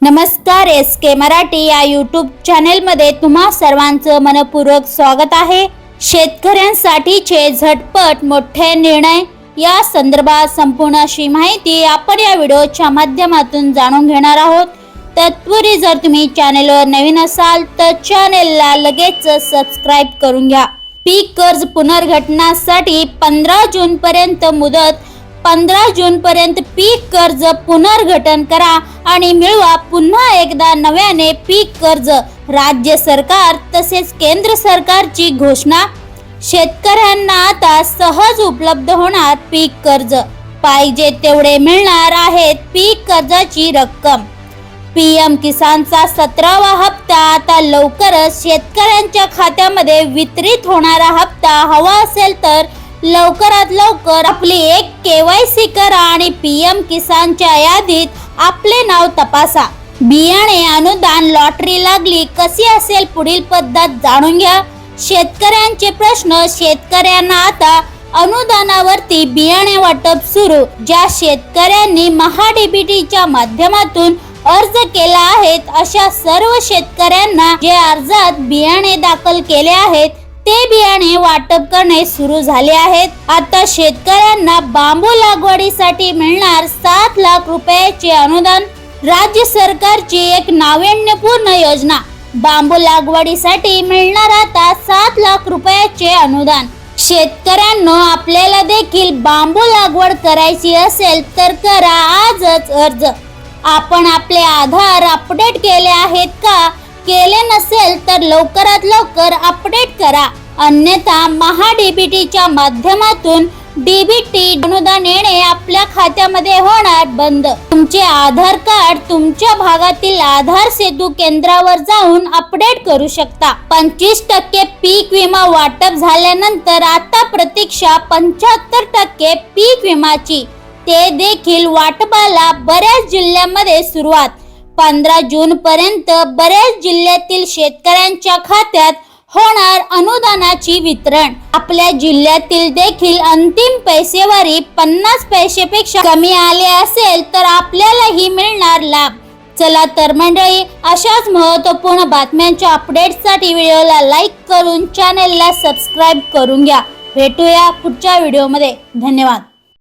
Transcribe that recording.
नमस्कार, SK मराठी या YouTube चॅनेलमध्ये तुम्हा सर्वांचं मनपूर्वक स्वागत आहे। शेतकऱ्यांसाठीचे झटपट मोठे निर्णय या संदर्भात संपूर्ण अशी माहिती आपण या व्हिडिओच्या माध्यमातून जाणून घेणार आहोत। तत्पूर्वी जर तुम्ही चॅनेलवर नवीन असाल तर चॅनेलला लगेच सबस्क्राइब करून घ्या। पीक कर्ज पुनर्गठनासाठी 15 जून पर्यंत मुदत। 15 जून पर्यंत पीक कर्ज पुनर्गठन करा आणि मिळवा पुन्हा एकदा नव्याने पीक कर्ज। राज्य सरकार तसेच केंद्र सरकारची घोषणा। शेतकऱ्यांना आता सहज उपलब्ध होणार पीक कर्ज। पाहिजे तेवढे मिळणार आहेत पीक कर्जाची रक्कम। PM किसानचा 17वा हप्ता आता लवकरच शेतकऱ्यांच्या खात्यामध्ये वितरित होणारा हप्ता हवा असेल तर लवकरात लवकर आपली एक KYC करा आणि PM किसानच्या यादीत आपले नाव तपासा। बियाणे अनुदान लॉटरी लागली कशी असेल पुढील पद्धत जाणून घ्या। शेतकऱ्यांचे प्रश्न। शेतकऱ्यांना आता अनुदानावरती बियाणे वाटप सुरू। ज्या शेतकऱ्यांनी MHADBTच्या माध्यमातून अर्ज केला आहेत अशा सर्व शेतकऱ्यांना जे अर्जात बियाणे दाखल केले आहेत ते बियाणे वाटप करणे सुरू झाले आहेत। आता शेतकऱ्यांना बांबू लागवडीसाठी मिळणार 7 लाख रुपयाचे अनुदान। राज्य सरकारची एक नाविन्यपूर्ण योजना। बांबू लागवडीसाठी मिळणार आता 7 लाख रुपयाचे अनुदान। शेतकऱ्यांनो, आपल्याला देखील बांबू लागवड करायची असेल तर करा आजच अर्ज। आपण आपले आधार अपडेट केले आहेत का? केले नसेल तर लवकरात लवकर अपडेट करा, अन्यथा MHADBTच्या माध्यमातून DBT अनुदान येणे आपल्या खात्यामध्ये होणार बंद। तुमचे आधार कार्ड तुमच्या भागातील आधार सेतू केंद्रावर जाऊन अपडेट करू शकता। 25% पीक विमा वाटप झाल्यानंतर आता प्रतीक्षा 75% पीक विमाची, ते देखील वाटपाला बऱ्याच जिल्ह्यांमध्ये सुरुवात। 15 जून पर्यंत बऱ्याच जिल्ह्यातील शेतकऱ्यांच्या खात्यात होणार अनुदानाची वितरण। आपल्या जिल्ह्यातील देखील अंतिम पैसेवारी 50 पैसेपेक्षा कमी आले असेल तर आपल्यालाही मिळणार लाभ। चला तर मंडळी, अशाच महत्त्वपूर्ण बातम्यांच्या अपडेट्ससाठी व्हिडिओला लाईक करून चॅनेलला सबस्क्राइब करून घ्या। भेटूया पुढच्या व्हिडिओमध्ये। धन्यवाद।